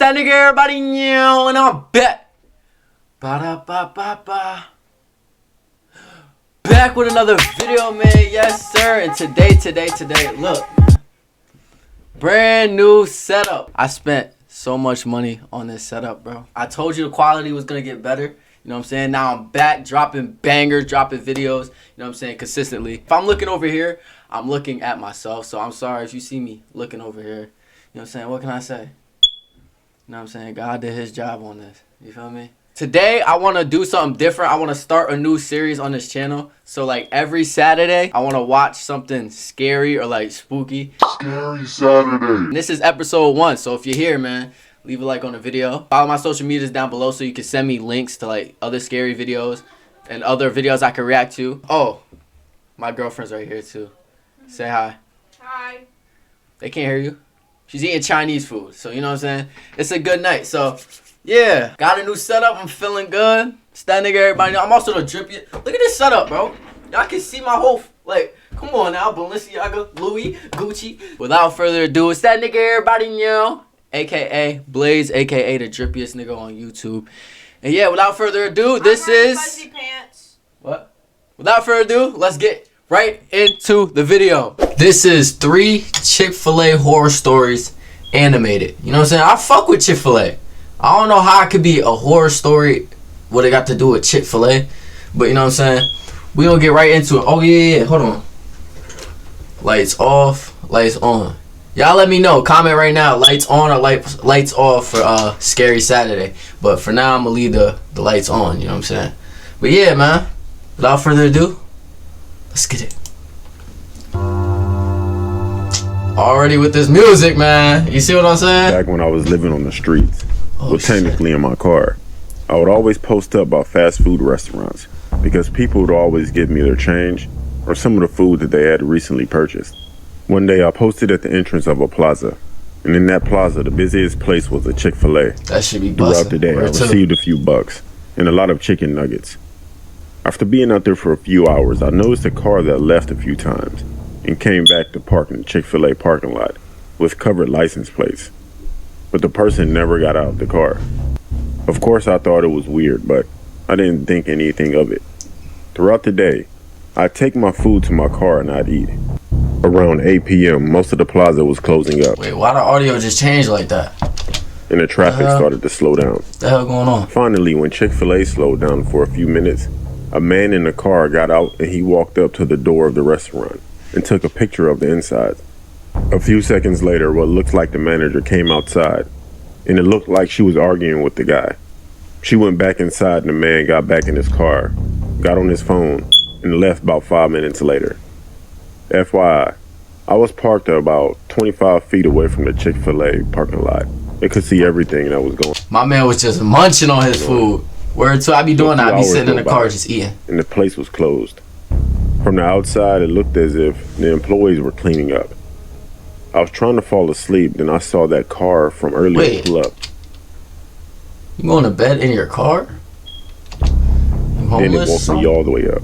that nigga, everybody, and I'm back. Ba-da-ba-ba-ba. Back with another video, man. Yes, sir. And today, look, brand new setup. I spent so much money on this setup, bro. I told you the quality was gonna get better. You know what I'm saying? Now I'm back dropping bangers, dropping videos, you know what I'm saying, consistently. If I'm looking over here, I'm looking at myself. So I'm sorry if you see me looking over here. You know what I'm saying? What can I say? You know what I'm saying? God did his job on this. You feel me? Today, I want to do something different. I want to start a new series on this channel. So, like, every Saturday, I want to watch something scary or, like, spooky. Scary Saturday. And this is episode 1. So, if you're here, man, leave a like on the video. Follow my social medias down below so you can send me links to, like, other scary videos and other videos I can react to. Oh, my girlfriend's right here, too. Say hi. Hi. They can't hear you. She's eating Chinese food. So, you know what I'm saying? It's a good night. So, yeah. Got a new setup. I'm feeling good. It's that nigga everybody know. I'm also the drippy. Look at this setup, bro. Y'all can see my whole, like, come on now. Balenciaga, Louis, Gucci. Without further ado, it's that nigga everybody know. A.K.A. Blaze, A.K.A. the drippiest nigga on YouTube. And yeah, without further ado, this is... fuzzy pants. What? Without further ado, let's get right into the video. This is 3 CHIC FIL-A horror stories animated. You know what I'm saying? I fuck with CHIC FIL-A. I don't know how it could be a horror story, what it got to do with CHIC FIL-A. But you know what I'm saying? We gonna get right into it. Oh yeah, hold on. Lights off, lights on. Y'all let me know. Comment right now. Lights on or lights off for Scary Saturday. But for now, I'm gonna leave the lights on. You know what I'm saying? But yeah, man. Without further ado, let's get it. Already with this music, man. You see what I'm saying? Back when I was living on the streets, technically in my car, I would always post up about fast food restaurants because people would always give me their change or some of the food that they had recently purchased. One day I posted at the entrance of a plaza, and in that plaza, the busiest place was a CHIC FIL-A. That should be busting. Throughout the day, I received a few bucks and a lot of chicken nuggets. After being out there for a few hours, I noticed a car that left a few times and came back to park in the CHIC FIL-A parking lot with covered license plates. But the person never got out of the car. Of course, I thought it was weird, but I didn't think anything of it. Throughout the day, I'd take my food to my car and I'd eat. Around 8 p.m., most of the plaza was closing up. Wait, why the audio just changed like that? And the traffic started to slow down. What the hell going on? Finally, when CHIC FIL-A slowed down for a few minutes, a man in the car got out and he walked up to the door of the restaurant and took a picture of the inside. A few seconds later, what looked like the manager came outside, and it looked like she was arguing with the guy. She went back inside and the man got back in his car, got on his phone, and left about 5 minutes later. FYI, I was parked about 25 feet away from the CHIC FIL-A parking lot. They could see everything that was going on. My man was just munching on his food. Word to I be doing that. I be sitting in the car just eating. And the place was closed. From the outside, it looked as if the employees were cleaning up. I was trying to fall asleep, then I saw that car from earlier pull up. You going to bed in your car? You homeless? Then it woke me all the way up.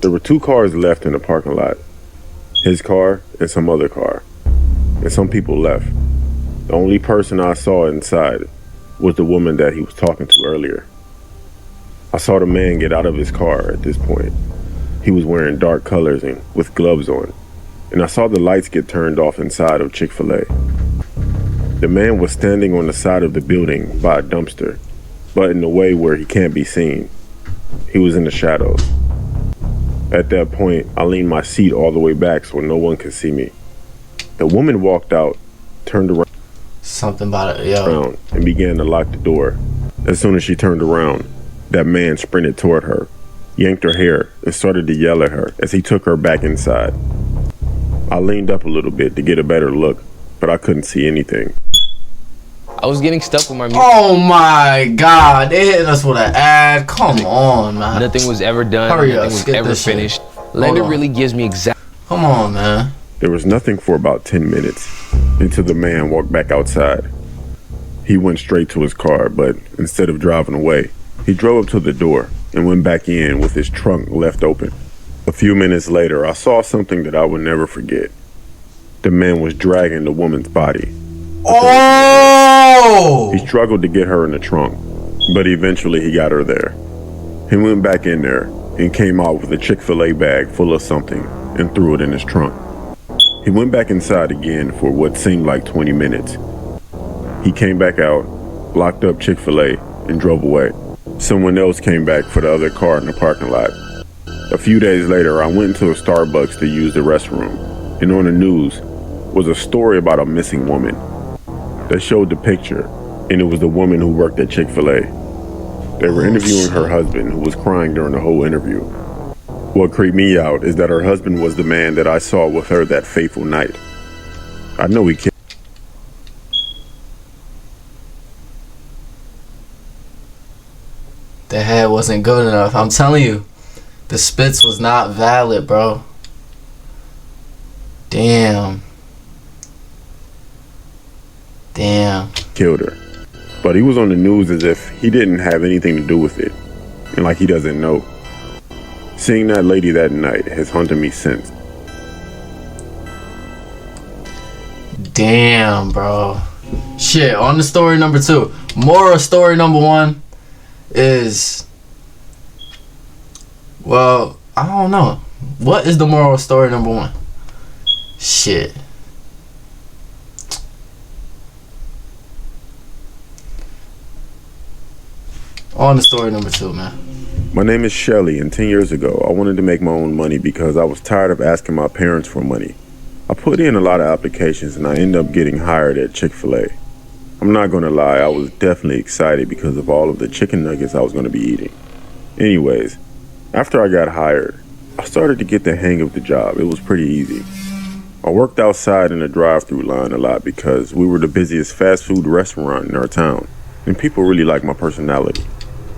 There were 2 cars left in the parking lot. His car and some other car. And some people left. The only person I saw inside was the woman that he was talking to earlier. I saw the man get out of his car at this point. He was wearing dark colors and with gloves on. And I saw the lights get turned off inside of CHIC FIL-A. The man was standing on the side of the building by a dumpster, but in a way where he can't be seen. He was in the shadows. At that point, I leaned my seat all the way back so no one could see me. The woman walked out, turned around, and began to lock the door. As soon as she turned around, that man sprinted toward her, yanked her hair, and started to yell at her as he took her back inside. I leaned up a little bit to get a better look, but I couldn't see anything. I was getting stuck with my music. Oh my god, they hit us with an ad. Come on, man. Nothing was ever done. Hurry up, nothing was ever finished. Lender really gives me exact. Come on, man. There was nothing for about 10 minutes until the man walked back outside. He went straight to his car, but instead of driving away, he drove up to the door and went back in with his trunk left open. A few minutes later, I saw something that I would never forget. The man was dragging the woman's body. Oh! Oh. He struggled to get her in the trunk, but eventually he got her there. He went back in there and came out with a CHIC FIL-A bag full of something and threw it in his trunk. He went back inside again for what seemed like 20 minutes. He came back out, locked up CHIC FIL-A, and drove away. Someone else came back for the other car in the parking lot. A few days later, I went into a Starbucks to use the restroom, and on the news was a story about a missing woman. They showed the picture, and it was the woman who worked at CHIC FIL-A. They were interviewing her husband, who was crying during the whole interview. What creeped me out is that her husband was the man that I saw with her that fateful night. I know he killed. The head wasn't good enough. I'm telling you, the spits was not valid, bro. Damn. Killed her. But he was on the news as if he didn't have anything to do with it, and like he doesn't know. Seeing that lady that night has haunted me since. Damn, bro. Shit, on to story number 2. Moral of story number 1 is, well, I don't know. What is the moral of story number 1? Shit. On to story number 2, man. My name is Shelly, and 10 years ago, I wanted to make my own money because I was tired of asking my parents for money. I put in a lot of applications, and I ended up getting hired at CHIC FIL-A. I'm not gonna lie, I was definitely excited because of all of the chicken nuggets I was gonna be eating. Anyways, after I got hired, I started to get the hang of the job. It was pretty easy. I worked outside in the drive-thru line a lot because we were the busiest fast food restaurant in our town, and people really liked my personality.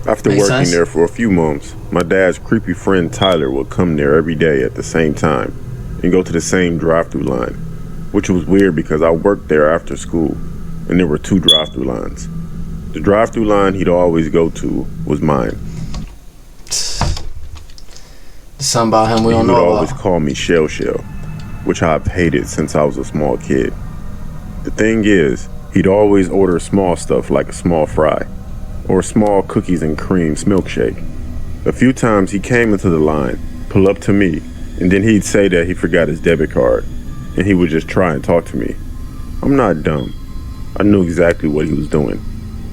After working there for a few months, my dad's creepy friend Tyler would come there every day at the same time and go to the same drive-thru line, which was weird because I worked there after school and there were 2 drive-thru lines. The drive-thru line he'd always go to was mine. Something about him we don't know about. He would always call me Shell, which I've hated since I was a small kid. The thing is, he'd always order small stuff like a small fry or a small cookies and cream milkshake. A few times he came into the line, pull up to me, and then he'd say that he forgot his debit card, and he would just try and talk to me. I'm not dumb. I knew exactly what he was doing.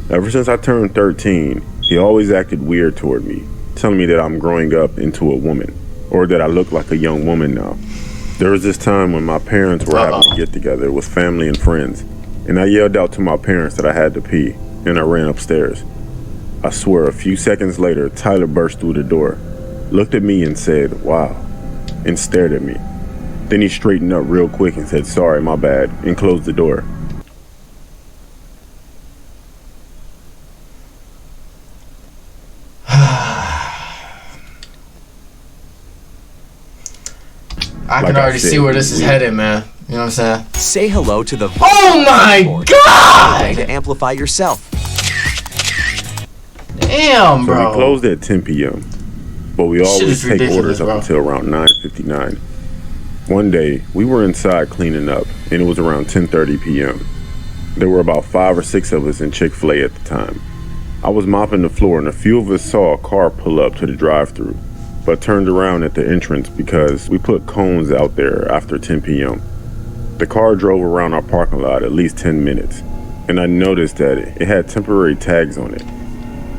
Ever since I turned 13, he always acted weird toward me, telling me that I'm growing up into a woman, or that I look like a young woman now. There was this time when my parents were having a get-together with family and friends, and I yelled out to my parents that I had to pee, and I ran upstairs. I swear, a few seconds later, Tyler burst through the door, looked at me and said, "Wow," and stared at me. Then he straightened up real quick and said, "Sorry, my bad," and closed the door. I can already see where this is headed, man. You know what I'm saying? Say hello to the Oh my God! to amplify yourself. Damn, bro. So we closed at 10 p.m., but we always take orders up bro. until around 9:59. One day, we were inside cleaning up, and it was around 10:30 p.m. There were about 5 or 6 of us in CHIC FIL-A at the time. I was mopping the floor, and a few of us saw a car pull up to the drive-thru, but turned around at the entrance because we put cones out there after 10 p.m. The car drove around our parking lot at least 10 minutes, and I noticed that it had temporary tags on it.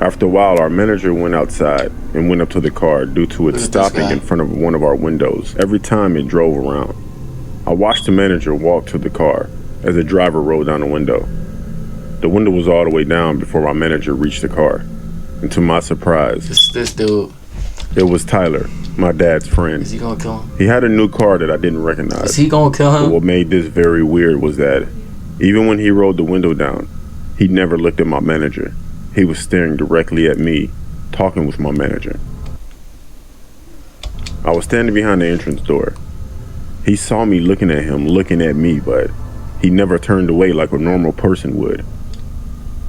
After a while, our manager went outside and went up to the car due to it stopping in front of one of our windows every time it drove around. I watched the manager walk to the car as the driver rolled down the window. The window was all the way down before my manager reached the car. And to my surprise, This dude. it was Tyler, my dad's friend. Is he gonna kill him? He had a new car that I didn't recognize. Is he gonna kill But him? what made this very weird was that even when he rolled the window down, he never looked at my manager. He was staring directly at me, talking with my manager. I was standing behind the entrance door. He saw me looking at him, looking at me, but he never turned away like a normal person would.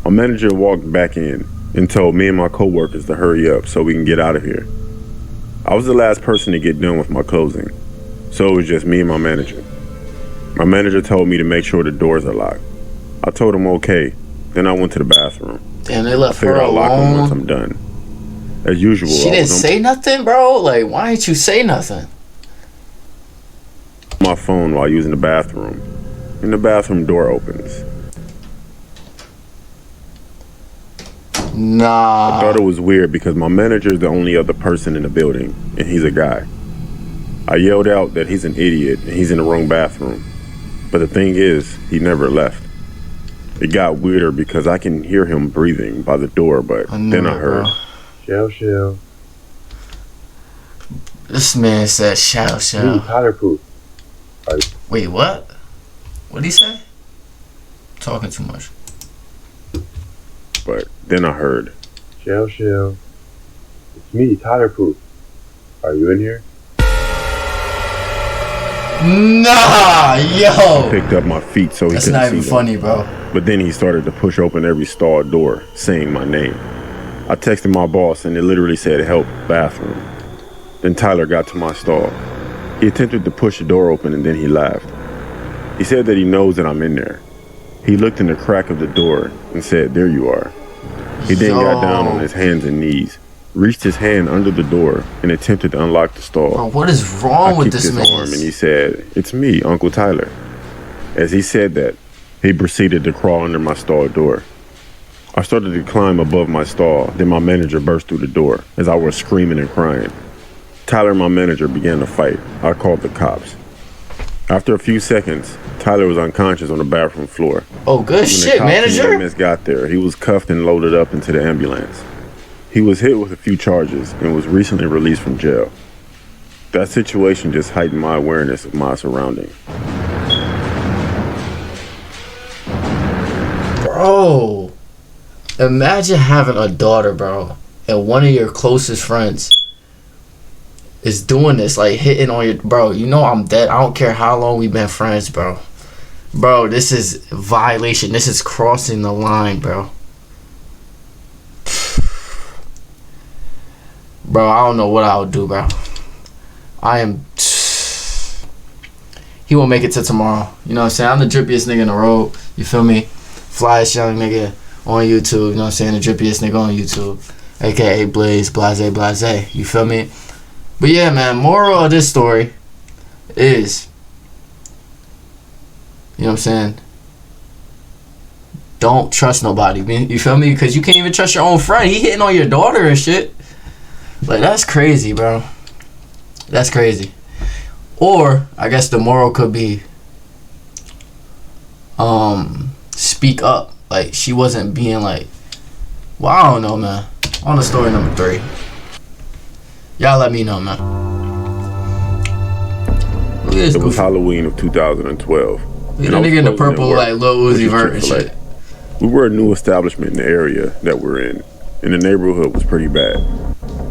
My manager walked back in and told me and my coworkers to hurry up so we can get out of here. I was the last person to get done with my closing, so it was just me and my manager. My manager told me to make sure the doors are locked. I told him okay, Then I went to the bathroom. Damn, they left her Figured I'll lock him once alone. I'm done. As usual, She I didn't was on say nothing, bro? Like, why didn't you say nothing? my phone while using the bathroom, and the bathroom door opens. Nah. I thought it was weird because my manager is the only other person in the building, and he's a guy. I yelled out that he's an idiot and he's in the wrong bathroom. But the thing is, he never left. It got weirder because I can hear him breathing by the door, but then I heard, Shell. This man said shell. Tyler poop. Wait, what? What'd he say? Talking too much. but then I heard, Shell. It's me, Tyler poop. Are you in here? Nah, yo. picked up my feet so he That's couldn't not see even them. funny, bro. But then he started to push open every stall door, saying my name. I texted my boss and it literally said, help, bathroom. Then Tyler got to my stall. He attempted to push the door open and then he laughed. He said that he knows that I'm in there. He looked in the crack of the door and said, there you are. He then got down on his hands and knees, reached his hand under the door and attempted to unlock the stall. Bro, what is wrong I with kicked this his man? arm and he said, it's me, Uncle Tyler. As he said that, he proceeded to crawl under my stall door. I started to climb above my stall, then my manager burst through the door as I was screaming and crying. Tyler and my manager began to fight. I called the cops. After a few seconds, Tyler was unconscious on the bathroom floor. Oh, good When shit, the cops manager. and EMS got there, he was cuffed and loaded up into the ambulance. He was hit with a few charges and was recently released from jail. That situation just heightened my awareness of my surroundings. Bro, imagine having a daughter, bro, and one of your closest friends is doing this, like hitting on your, bro, you know I'm dead. I don't care how long we've been friends, bro. Bro, this is violation. This is crossing the line, bro. Bro, I don't know what I would do, bro. He won't make it to tomorrow. You know what I'm saying? I'm the drippiest nigga in the road. You feel me? Flyest young nigga on YouTube. You know what I'm saying? The drippiest nigga on YouTube. AKA Blaze, blase. You feel me? But yeah, man, moral of this story is, you know what I'm saying? Don't trust nobody, man. You feel me? Because you can't even trust your own friend. He hitting on your daughter and shit. Like, that's crazy, bro. That's crazy. Or, I guess the moral could be, speak up. Like, she wasn't being like, well, I don't know, man. On to story number 3. Y'all let me know, man. Look at this It was goofy. Halloween of 2012. Look at and the I was nigga in the closing purple, at work, like, Lil which Uzi is Vert and Chick-fil-A. shit. We were a new establishment in the area that we're in, and the neighborhood was pretty bad.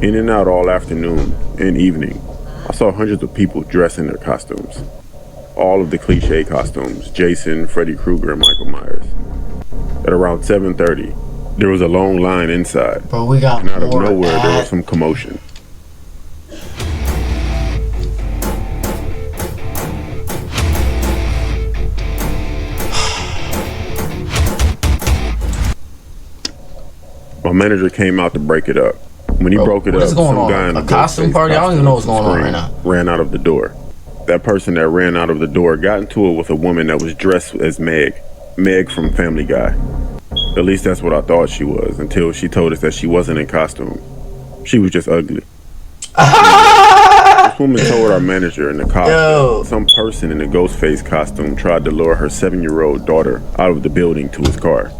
In and out all afternoon and evening, I saw hundreds of people dressed in their costumes. All of the cliche costumes, Jason, Freddy Krueger, and Michael Myers. At around 7:30, there was a long line inside, Bro, we got and out of more nowhere there was ads. some commotion. My manager came out to break it up. When he Bro, broke it what up, is going some on? guy in A a costume ghost-faced party? I don't even know what's costume going on right screamed, now. ran out of the door. That person that ran out of the door got into it with a woman that was dressed as Meg from Family Guy. At least that's what I thought she was, until she told us that she wasn't in costume. She was just ugly. This woman told our manager in the cop Yo. that some person in a ghost face costume tried to lure her 7-year-old daughter out of the building to his car.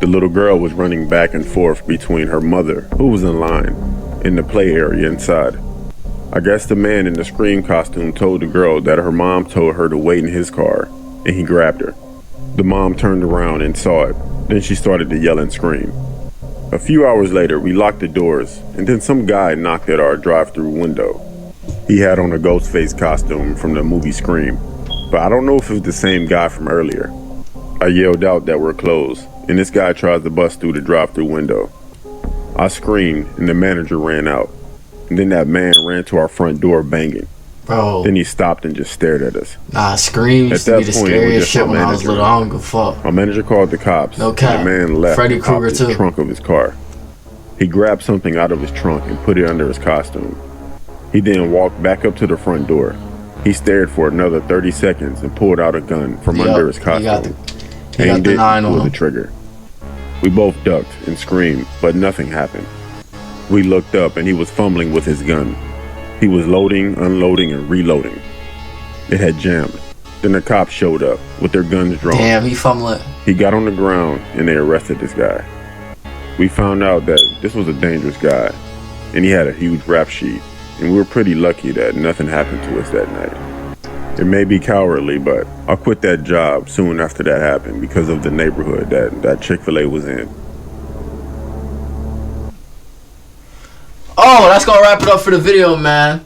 The little girl was running back and forth between her mother, who was in line, and the play area inside. I guess the man in the Scream costume told the girl that her mom told her to wait in his car, and he grabbed her. The mom turned around and saw it. Then she started to yell and scream. A few hours later, we locked the doors, and then some guy knocked at our drive-through window. He had on a ghost face costume from the movie Scream, but I don't know if it was the same guy from earlier. I yelled out that we're closed, and this guy tries to bust through the drive-through window. I screamed, and the manager ran out. And then that man ran to our front door banging. Bro. Then he stopped and just stared at us. Nah, Scream used to be the scariest shit when I was little. I don't give a fuck. My manager called the cops. No cap. And the man left Freddy and popped Krueger his too. trunk of his car. He grabbed something out of his trunk and put it under his costume. He then walked back up to the front door. He stared for another 30 seconds and pulled out a gun from under his costume. He got the 9 on pulled him. the trigger. We both ducked and screamed, but nothing happened. We looked up and he was fumbling with his gun. He was loading, unloading, and reloading. It had jammed. Then the cops showed up with their guns drawn. Damn, he fumbling. He got on the ground and they arrested this guy. We found out that this was a dangerous guy and he had a huge rap sheet, and we were pretty lucky that nothing happened to us that night. It may be cowardly, but I quit that job soon after that happened because of the neighborhood that Chick-fil-A was in. Oh, that's gonna wrap it up for the video, man.